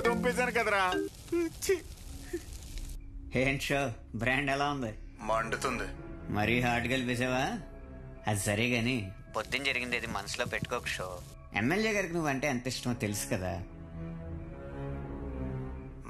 దొంపేశాను కదరా. ఏంటి show brand ఎలా ఉంది? మండుతుంది. మరీ హార్ట్ కలిపేసావా? అది సరే గాని పొద్దున్న జరిగింది అది మనసులో పెట్టుకోక షో. ఎమ్మెల్యే గారికి నువ్వంటే ఎంత ఇష్టమో తెలుసు కదా.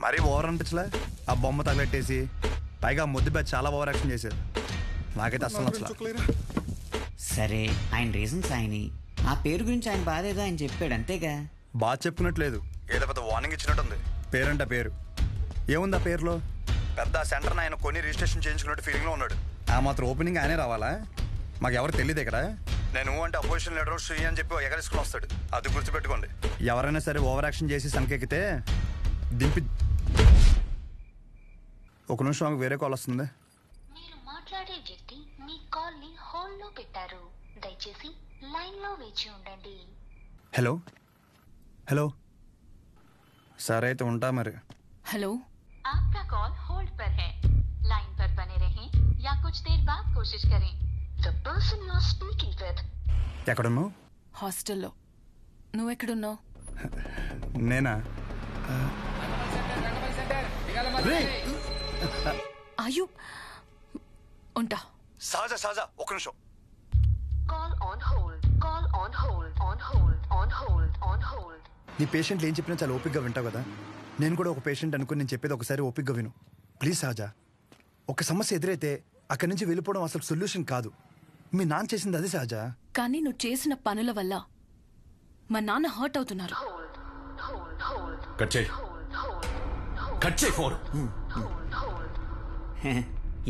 మరీ ఓవర్ అనిపించలే? ఆ బొమ్మ తగలెట్టేసి పైగా ముద్దు బ్యాచ్ చాలా ఓవర్ యాక్షన్ చేశారు. నాకైతే అసలు నచ్చలేదు. సరే ఆయన రీజన్స్ ఆయన, ఆ పేరు గురించి ఆయన బాధ ఏదో ఆయన చెప్పాడు అంతేగా. బాగా చెప్పుకున్నట్లేదు, ఏదో పెద్ద వార్నింగ్ ఇచ్చినట్టుంది. పేరంట పేరు ఏముంది ఆ పేరులో? పెద్ద సెంటర్ ఆయన కొని రిజిస్ట్రేషన్ చేయించుకున్నట్టు ఫీలింగ్ లో ఉన్నాడు. ఆ మాత్రం ఓపెనింగ్ ఆయనే రావాలా? మాకు ఎవరు తెలియదు ఇక్కడ. నేను అంటే అపోజిషన్ లీడర్ శ్రీ అని చెప్పి ఎగరేసుకుని వస్తాడు. అది గుర్తుపెట్టుకోండి. ఎవరైనా సరే ఓవర్ యాక్షన్ చేసి సంకెక్కితే దింపి. ఒక నిమిషం ఆమెకు వేరే కాల్ వస్తుంది. మీరు మాట్లాడే వ్యక్తి మీ కాల్ ని హోల్డ్ లో పెట్టారు. దయచేసి లైన్ లో వేచి ఉండండి. హలో హలో, సరే అయితే ఉంటా మరి. हेलो, आपका कॉल होल्ड पर है. लाइन पर बने रहें या कुछ देर बाद कोशिश करें. The person you are speaking with. ఎక్కడున్నావు? హాస్టల్లో. నువ్వెక్కడున్నావు? నేనా? అయ్యో ఉంటా. సహజ సహజ ఒక్క నిమిషం. Call on hold. Call on hold. On hold. On hold. On hold. నీ పేషెంట్లు ఏం చెప్పినా చాలా ఓపిక్గా వింటావు కదా. నేను కూడా ఒక పేషెంట్ అనుకుని నేను చెప్పేది ఒకసారి ఓపిక్గా విను ప్లీజ్. సహజ, ఒక సమస్య ఎదురైతే అక్కడి నుంచి వెళ్ళిపోవడం అసలు సొల్యూషన్ కాదు. మీ నాన్న చేసింది అదే సహజ. కానీ నువ్వు చేసిన పనుల వల్ల మా నాన్న హర్ట్ అవుతున్నారు.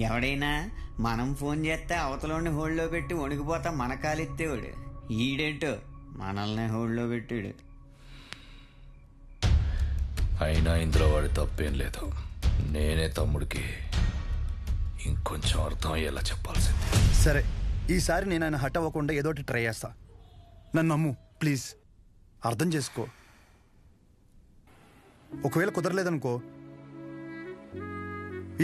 ఎవడైనా మనం ఫోన్ చేస్తే అవతలని హోల్డ్లో పెట్టి వణికిపోతా మన కాలెత్తేవాడు. ఈడేంటో మనల్ని హోల్డ్లో పెట్టాడు. అయినా ఇందులో వాడి తప్పేం లేదు. నేనే తమ్ముడికి ఇంకొంచెం అర్థం అయ్యేలా చెప్పాల్సింది. సరే, ఈసారి నేను ఆయన హట్ అవ్వకుండా ఏదో ఒకటి ట్రై చేస్తా. నన్ను నమ్ము ప్లీజ్. అర్థం చేసుకో. ఒకవేళ కుదరలేదనుకో,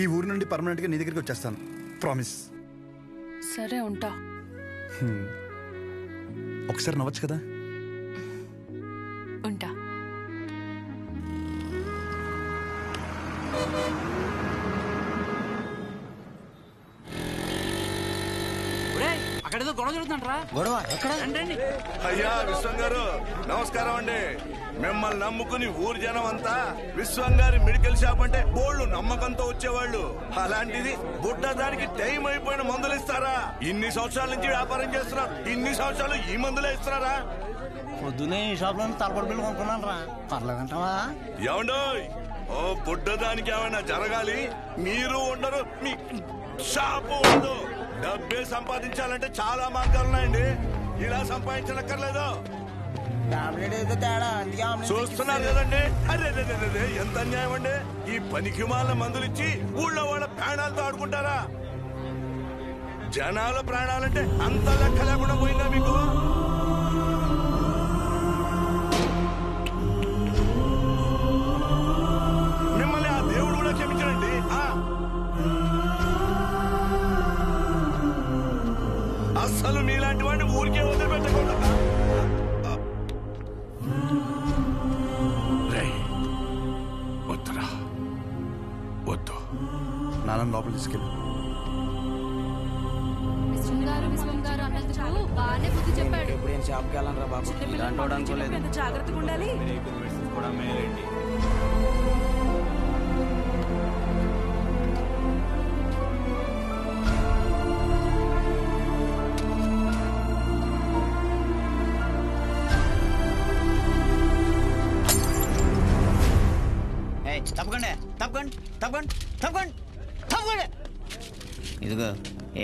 ఈ ఊరి నుండి పర్మనెంట్గా నీ దగ్గరికి వచ్చేస్తాను. ప్రామిస్. సరే ఉంటా. ఒకసారి నవ్వచ్చు కదా. ఉంటా. అక్కడేదో గొడవ జరుగుతుంటారా? గొడవ ఎక్కడ? అయ్యా విశ్వం గారు నమస్కారం అండి. మిమ్మల్ని నమ్ముకుని ఊరు జనం అంతా విశ్వం గారి మెడికల్ షాప్ అంటే బోళ్ళు నమ్మకంతో వచ్చేవాళ్ళు. అలాంటిది బుడ్డ దానికి టైం అయిపోయిన మందులు ఇస్తారా? ఇన్ని సంవత్సరాల నుంచి వ్యాపారం చేస్తున్నారు, ఇన్ని సంవత్సరాలు ఈ మందులే ఇస్తారా? పొద్దునే ఈ షాప్ లో తలపడి బిల్లు కొనుక్కున్నాను రా. పర్లేదంటావా? ఏమండో, ఓ బుడ్డ దానికి ఏమైనా జరగాలి, మీరు ఉండరు, మీ షాపు ఉండదు. డబ్బే సంపాదించాలంటే చాలా మార్గాలు ఉన్నాయండి. ఇలా సంపాదించనక్కర్లేదు. చూస్తున్నారు కదండి. అరే ఎంత అన్యాయం అండి. ఈ పనికి మాల మందులు ఇచ్చి ఊళ్ళో వాళ్ళ ప్రాణాలతో ఆడుకుంటారా? జనాల ప్రాణాలంటే అంత లెక్క లేకుండా పోయిందా మీకు? మిమ్మల్ని ఆ దేవుడు కూడా క్షమించడండి. అస్సలు మీలాంటి వాడిని ఊరికే వదిలిపెట్టకూడదు. వద్దురా, వద్దు. నాన్న లోపల తీసుకెళ్ళి. ఇప్పుడు నేను షాప్కి వెళ్ళాను బాబు. ఇలాంటి అనుకోలేదు. జాగ్రత్తగా ఉండాలి. తప్పకుండా తప్పకుండా తప్పకుండా తప్పకుండా తప్పకుండా. ఇదిగో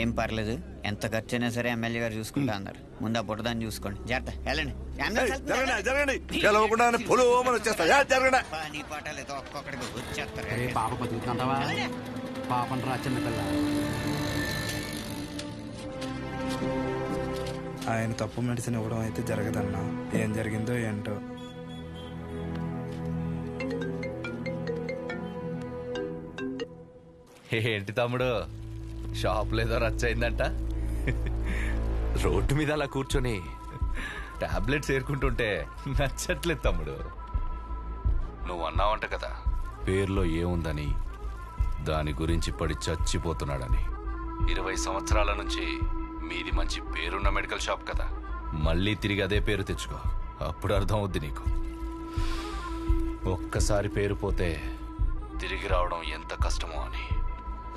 ఏం పర్లేదు, ఎంత ఖర్చు అయినా సరే ఎమ్మెల్యే గారు చూసుకుంటా అన్నారు. ముందు ఆ పుట్టదాన్ని చూసుకోండి. జాగ్రత్త వెళ్ళండి. పని పాటలేదు ఒక్కొక్కడికి వచ్చేస్తారు. పాప బతుకుతుంటావా? పాపం రా చిన్నపిల్ల. ఆయన తప్పు మెడిసిన్ ఇవ్వడం అయితే జరగదన్నా. ఏం జరిగిందో ఏంటో. ఏంటి తమ్ముడు, షాప్ లేదో రచ్చయిందంట? రోడ్డు మీద అలా కూర్చొని టాబ్లెట్స్ ఏరుకుంటుంటే నచ్చట్లేదు తమ్ముడు. నువ్వు అన్నావంట కదా పేర్లో ఏముందని, దాని గురించి పడి చచ్చిపోతున్నాడని. 20 సంవత్సరాల నుంచి మీది మంచి పేరున్న మెడికల్ షాప్ కదా, మళ్ళీ తిరిగి అదే పేరు తెచ్చుకో, అప్పుడు అర్థం అవుద్ది నీకు. ఒక్కసారి పేరు పోతే తిరిగి రావడం ఎంత కష్టమో అని.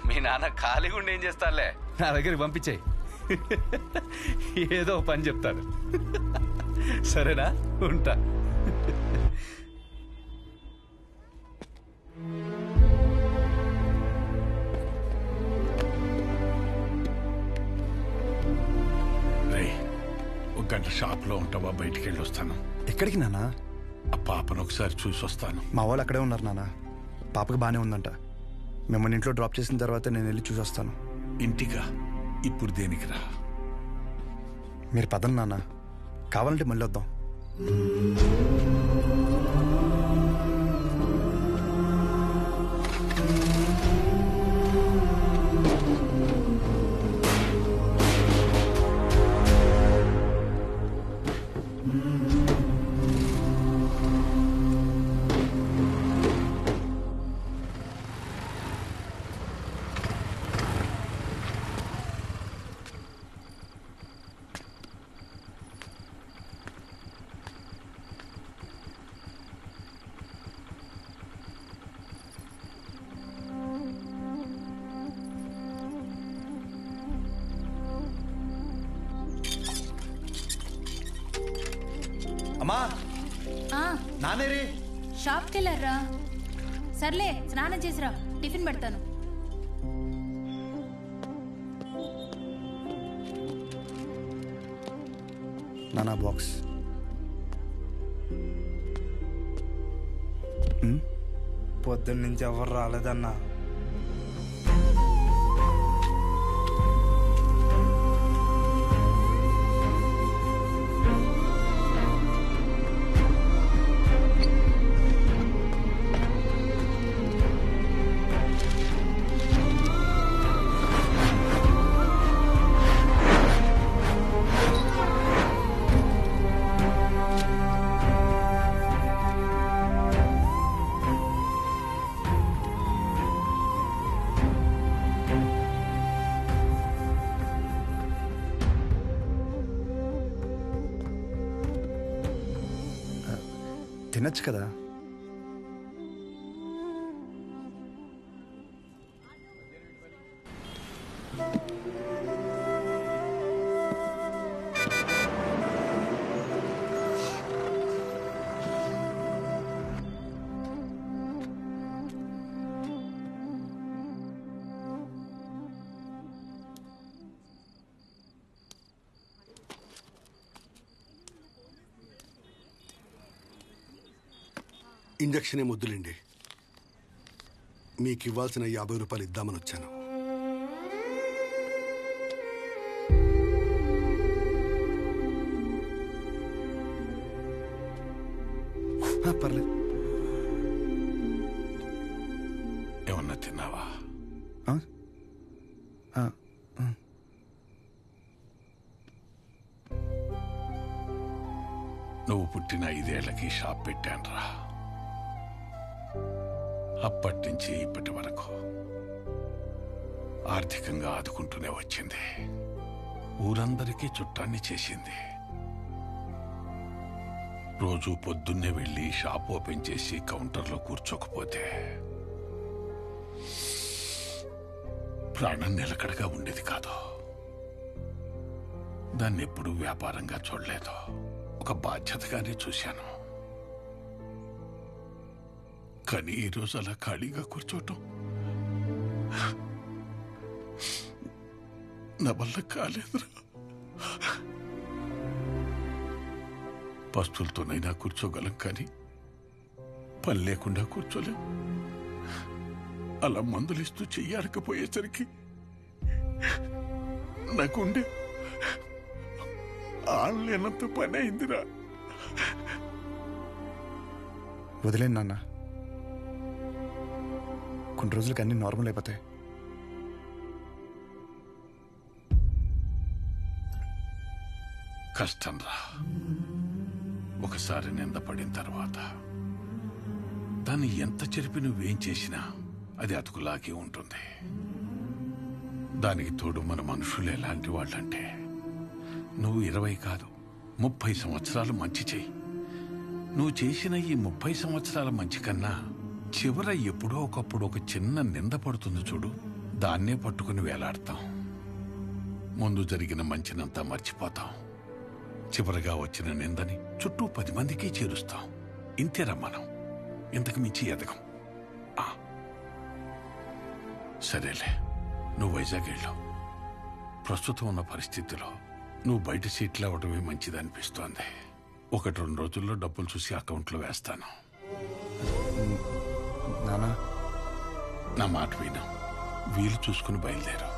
మీ నాన్న ఖాళీగా ఉండి ఏం చేస్తానులే, నా దగ్గరికి పంపించేయి, ఏదో పని చెప్తాను. సరేనా, ఉంటా. ఒక గంట షాప్లో ఉంటావా? బయటికి వెళ్ళి వస్తాను. ఎక్కడికి నాన్న? ఆ పాపను ఒకసారి చూసి వస్తాను. మా వాళ్ళు అక్కడే ఉన్నారు నాన్న. పాపకి బాగానే ఉందంట. మిమ్మల్ని ఇంట్లో డ్రాప్ చేసిన తర్వాత నేను వెళ్ళి చూసి వస్తాను. ఇంటిగా? ఇప్పుడు దేనికి రా? మీరు పదండి నాన్న, కావాలంటే మళ్ళీ వద్దాం. అమ్మా, నానేరి షాప్కి వెళ్ళారా? సర్లే, స్నానం చేసిరా, టిఫిన్ పెడతాను. నానా బాక్స్. పొద్దున్న నుంచి ఎవరు రాలేదన్నా. తినచ్చు కదా. ఇంజక్షనే ముద్దులేండి. మీకు ఇవ్వాల్సిన 50 రూపాయలు ఇద్దామని వచ్చాను. పర్లేదు. ఏమన్నా తిన్నావా? నువ్వు పుట్టిన 5 ఏళ్లకి షాప్ పెట్టానురా. అప్పటి నుంచి ఇప్పటి వరకు ఆర్థికంగా ఆదుకుంటూనే వచ్చింది. ఊరందరికీ చుట్టాన్ని చేసింది. రోజు పొద్దున్నే వెళ్ళి షాప్ ఓపెన్ చేసి కౌంటర్లో కూర్చోకపోతే ప్రాణం నిలకడగా ఉండేది కాదు. దాన్ని ఎప్పుడూ వ్యాపారంగా చూడలేదు, ఒక బాధ్యతగానే చూశాను. కానీ ఈరోజు అలా ఖాళీగా కూర్చోటం నా వల్ల కాలేదురా. పస్తులతోనైనా కూర్చోగలం, కానీ పని లేకుండా కూర్చోలేం. అలా మందులిస్తూ చెయ్యాడకపోయేసరికి నాకుండే ఆడలేనంత పని అయిందిరా. వదిలేండి నాన్న, కొన్ని రోజులకి అన్ని నార్మల్ అయిపోతాయి. కష్టం రా. ఒకసారి నింద పడిన తర్వాత దాన్ని ఎంత చెరిపి నువ్వేం చేసినా అది అతుకులాగే ఉంటుంది. దానికి తోడు మన మనుషులు ఎలాంటి వాళ్ళంటే నువ్వు 20 కాదు 30 సంవత్సరాలు మంచి చెయ్యి. నువ్వు చేసిన ఈ 30 సంవత్సరాల మంచి కన్నా చివర ఎప్పుడో ఒకప్పుడు ఒక చిన్న నింద పడుతుంది చూడు, దాన్నే పట్టుకుని వేలాడతాం. ముందు జరిగిన మంచినంతా మర్చిపోతాం. చివరగా వచ్చిన నిందని చుట్టూ 10 మందికి చేరుస్తాం. ఇంతేరా మనం, ఇంతకు మించి ఎదగం. సరేలే, నువ్వు వైజాగ్ వెళ్ళు. ప్రస్తుతం ఉన్న పరిస్థితిలో నువ్వు బయట సీట్లు అవ్వడమే మంచిది అనిపిస్తోంది. 1-2 రోజుల్లో డబ్బులు చూసి అకౌంట్లో వేస్తాను. నానా, నా మాట విను, వీలు చూసుకుని బయలుదేరు.